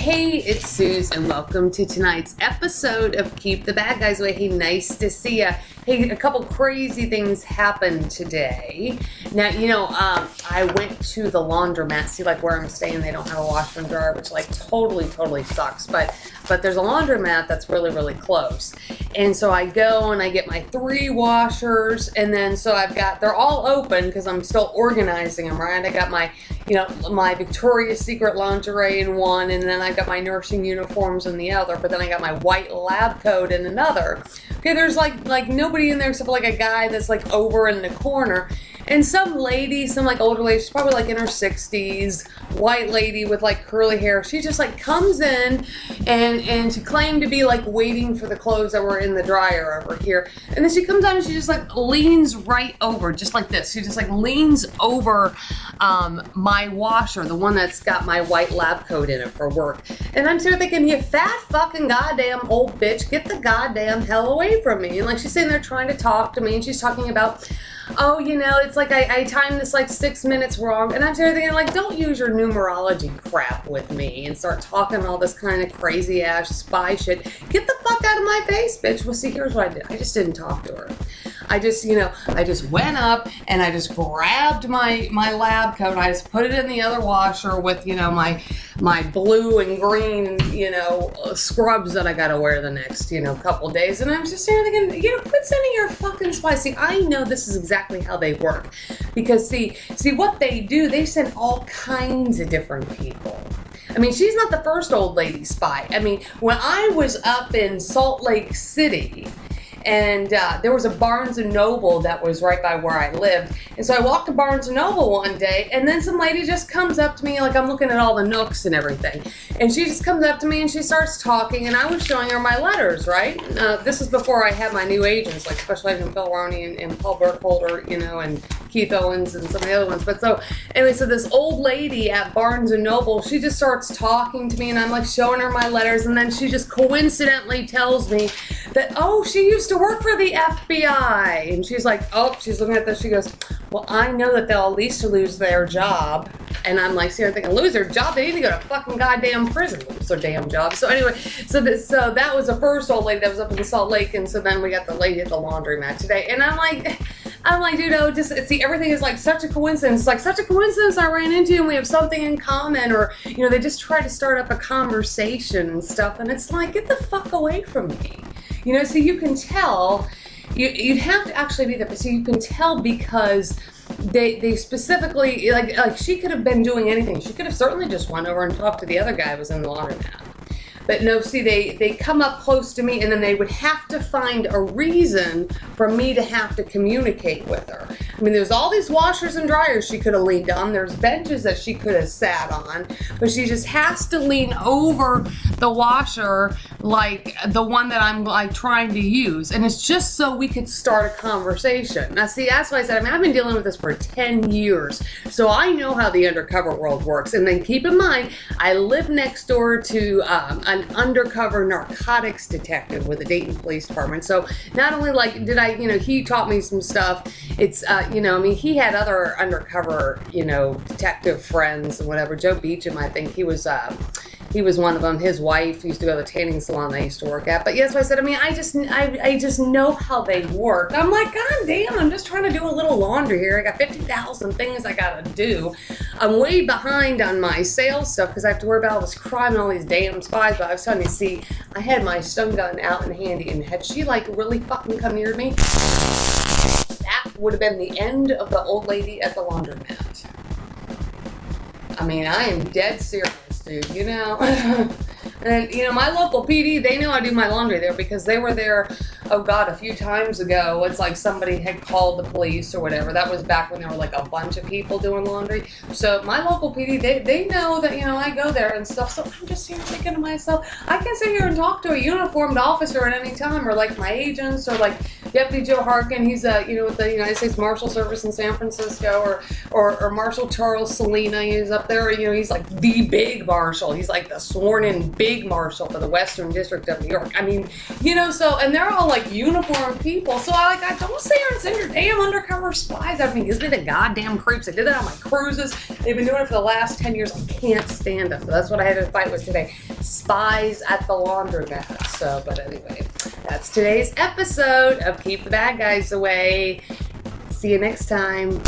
Hey, it's Suze, and welcome to tonight's episode of Keep the Bad Guys Away. Hey, nice to see ya. Hey, a couple crazy things happened today. Now, I went to the laundromat. See, like where I'm staying, they don't have a washer and dryer, which like totally sucks. But there's a laundromat that's really close. And so I go and I get my 3 washers, and then so they're all open because I'm still organizing them, right? I got my, my Victoria's Secret lingerie in one, and then I got my nursing uniforms in the other, but then I got my white lab coat in another. Okay, there's like nobody in there except for like a guy that's like over in the corner. And some lady, some like older lady, she's probably like in her 60s, white lady with like curly hair. She just like comes in and she claimed to be like waiting for the clothes that were in the dryer over here. And then she comes out and she just like leans right over, just like this. She just like leans over my washer, the one that's got my white lab coat in it for work. And I'm sitting there thinking, you fat fucking goddamn old bitch, get the goddamn hell away from me. And like she's sitting there trying to talk to me, and she's talking about, oh, it's like I timed this like 6 minutes wrong. And I'm sitting there thinking, like, don't use your numerology crap with me and start talking all this kind of crazy ass spy shit. Get the fuck out of my face, bitch. Well, see, here's what I did. I just didn't talk to her. I just went up and I just grabbed my lab coat and I just put it in the other washer with, my blue and green, scrubs that I gotta wear the next, couple days. And I'm just sitting there thinking, quit sending your fucking spies. See, I know this is exactly how they work. Because see what they do, they send all kinds of different people. I mean, she's not the first old lady spy. I mean, when I was up in Salt Lake City, and there was a Barnes & Noble that was right by where I lived. And so I walked to Barnes & Noble one day, and then some lady just comes up to me, like I'm looking at all the nooks and everything. And she just comes up to me and she starts talking, and I was showing her my letters, right? This is before I had my new agents, like Special Agent Phil Roney and Paul Burkholder, and Keith Owens and some of the other ones. But so this old lady at Barnes & Noble, she just starts talking to me, and I'm like showing her my letters, and then she just coincidentally tells me that, she used to work for the FBI. And she's like, she's looking at this, she goes, well, I know that they'll at least lose their job. And I'm like, see, I'm thinking, lose their job? They need to go to fucking goddamn prison. Lose their damn job. So anyway, so that was the first old lady that was up in Salt Lake, and so then we got the lady at the laundromat today. And I'm like, dude, just see, everything is like such a coincidence. It's like such a coincidence I ran into, and we have something in common, or they just try to start up a conversation and stuff, and it's like, get the fuck away from me. So you can tell, you'd have to actually be there, but so you can tell because they specifically, like she could have been doing anything. She could have certainly just went over and talked to the other guy who was in the laundromat. But no, see, they come up close to me, and then they would have to find a reason for me to have to communicate with her. I mean, there's all these washers and dryers she could have leaned on. There's benches that she could have sat on. But she just has to lean over the washer, like the one that I'm like trying to use. And it's just so we could start a conversation. Now, see, that's why I said, I've been dealing with this for 10 years. So I know how the undercover world works. And then keep in mind, I live next door to an undercover narcotics detective with the Dayton Police Department. So not only like did I, he taught me some stuff. It's, he had other undercover, detective friends and whatever. Joe Beecham, I think he was one of them. His wife used to go to the tanning salon I used to work at. But yes, so I said, I just know how they work. I'm like, God damn, I'm just trying to do a little laundry here. I got 50,000 things I gotta do. I'm way behind on my sales stuff because I have to worry about all this crime and all these damn spies. But I was telling you, see, I had my stun gun out and handy, and had she like really fucking come near me, that would have been the end of the old lady at the laundromat. I mean, I am dead serious, dude, And, my local PD, they know I do my laundry there because they were there, a few times ago. It's like somebody had called the police or whatever. That was back when there were like a bunch of people doing laundry. So my local PD, they know that, I go there and stuff. So I'm just thinking to myself, I can sit here and talk to a uniformed officer at any time, or like my agents, or like Deputy Joe Harkin. He's with the United States Marshal Service in San Francisco, or Marshal Charles Salina. He's up there, he's like the big marshal. He's like the sworn in big marshal for the Western District of New York. I mean, so, and they're all like uniformed people. So I don't sit here and send your damn undercover spies after me. Gives me the goddamn creeps. I did that on my cruises. They've been doing it for the last 10 years. I can't stand them. So that's what I had to fight with today. Spies at the laundromat. So, but anyway, that's today's episode of Keep the Bad Guys Away. See you next time.